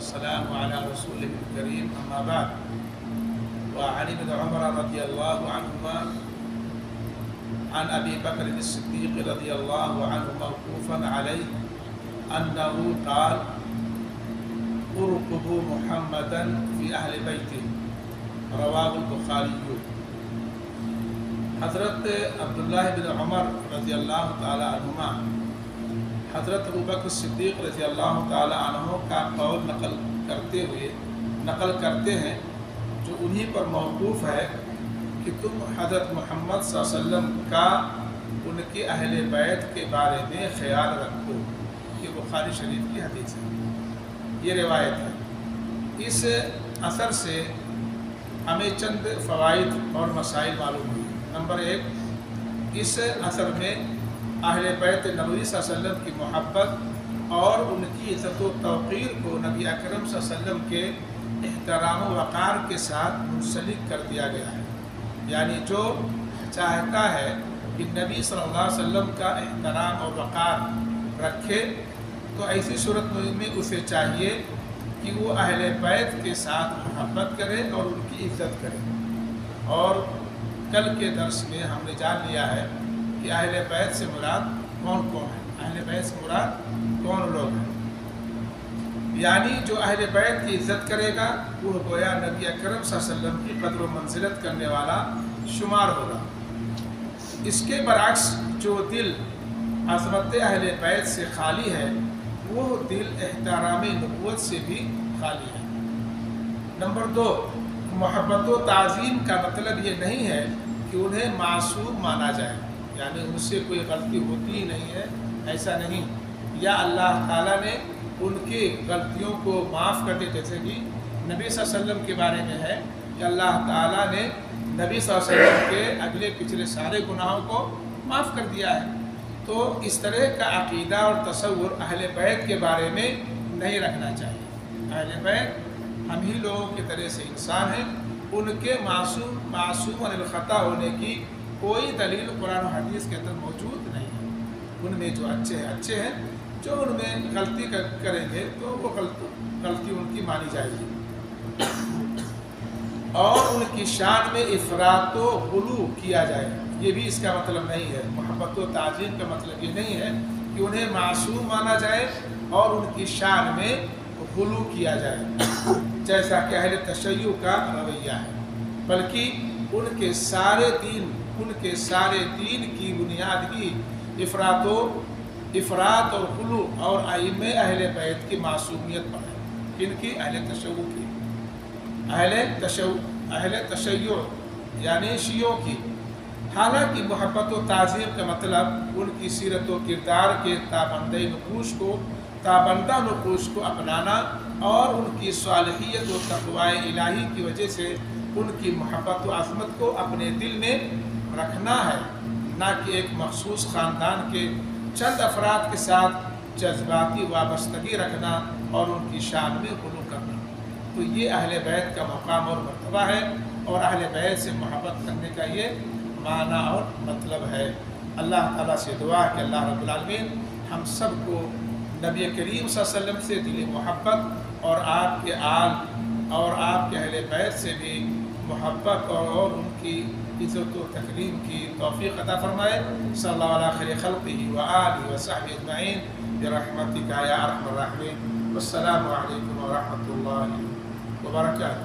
والسلام على رسوله الكريم أما بعد وعن ابن عمر رضي الله عنهما عن أبي بكر الصديق رضي الله عنه موقوفا عليه أنه قال ارقبوا محمدا في أهل بيته رواه البخاري. حضرت عبداللہ بن عمر رضی اللہ تعالی عنہما حضرت ابوبکر صدیق رضی اللہ تعالی عنہ کا قول نقل کرتے ہیں جو انہی پر موقوف ہے کہ تم حضرت محمد صلی اللہ علیہ وسلم کا ان کے اہل بیت کے بارے میں خیال رکھو. یہ بخاری شریف کی حدیث ہے، یہ روایت ہے. اس اثر سے ہمیں چند فوائد اور مسائل معلوم ہوئی. نمبر 1، اس اثر میں اہل بیت نبوی صلی اللہ علیہ وسلم کی محبت اور ان کی عزت و توقیر کو نبی اکرم صلی اللہ علیہ وسلم کے احترام و وقار کے ساتھ منسلک کر دیا گیا ہے. یعنی جو چاہتا ہے کہ نبی صلی اللہ علیہ وسلم کا احترام اور وقار رکھے تو ایسی صورت میں اسے چاہیے کہ وہ اہل بیت کے ساتھ محبت کرے اور ان کی عزت کرے. اور کل کے درس میں ہم نے جان لیا ہے کہ اہل بیت سے مراد کون کون ہے. اہل بیت سے مراد کون لوگ ہیں؟ یعنی جو اہل بیت کی عزت کرے گا وہ گویا نبی اکرم صلی اللہ علیہ وسلم کی قدر و منزلت کرنے والا شمار ہوگا. اس کے برعکس جو دل عظمت اہل بیت سے خالی ہے وہ دل احترام نبوت سے بھی خالی ہے. نمبر 2، محبت و تعظیم کا مطلب یہ نہیں ہے کہ انہیں معصوم مانا جائے، یعنی ان سے کوئی غلطی ہوتی ہی نہیں ہے، ایسا نہیں. یا اللہ تعالیٰ نے ان کی غلطیوں کو معاف کر دے، جیسے کہ نبی صلی اللہ علیہ وسلم کے بارے میں ہے کہ اللہ تعالیٰ نے نبی صلی اللہ علیہ وسلم کے اگلے پچھلے سارے گناہوں کو معاف کر دیا ہے. تو اس طرح کا عقیدہ اور تصور اہل بیت کے بارے میں نہیں رکھنا چاہیے. اہل بیت ہم ہی لوگوں کی طرح سے انسان ہیں، ان کے معصوم عن الخطا ہونے کی کوئی دلیل قرآن و حدیث کے اندر موجود نہیں ہے. ان میں جو اچھے ہیں، جو ان میں غلطی کریں گے تو وہ غلطی ان کی مانی جائے گی. اور ان کی شان میں افراط و غلو کیا جائے، یہ بھی اس کا مطلب نہیں ہے. محبت و تعظیم کا مطلب یہ نہیں ہے کہ انہیں معصوم مانا جائے اور ان کی شان میں غلو کیا جائے جیسا کہ اہل تشیع کا رویہ ہے، بلکہ ان کے سارے دین کی بنیاد ہی افراط اور غلو اور ائمہ اہل بیت کی معصومیت پر ہے. ان کی اہل تشیع یعنی شیعوں کی. حالانکہ محبت و تعظیم کا مطلب ان کی سیرت و کردار کے تابندہ نقوش کو اپنانا اور ان کی صالحیت و تقوی الہی کی وجہ سے ان کی محبت و عظمت کو اپنے دل میں رکھنا ہے، نہ کہ ایک مخصوص خاندان کے چند افراد کے ساتھ جذباتی وابستگی رکھنا اور ان کی شان میں غلو کرنا. تو یہ اہل بیت کا مقام اور مرتبہ ہے اور اہل بیت سے محبت کرنے کا یہ معنی اور مطلب ہے. اللہ تعالیٰ سے دعا کہ اللہ رب العالمین ہم سب کو نبی کریم صلی اللہ علیہ وسلم سے دلی محبت اور آپ کے آل اور آپ کے اہل بیت سے بھی محبت اور ان کی عزت و تکریم کی توفیق عطا فرمائے. صلی اللہ علیہ خیر خلقہ وآلہ وصحبہ اجمعین برحمتک یا ارحم الراحمین. والسلام علیکم ورحمۃ اللہ وبرکاتہ.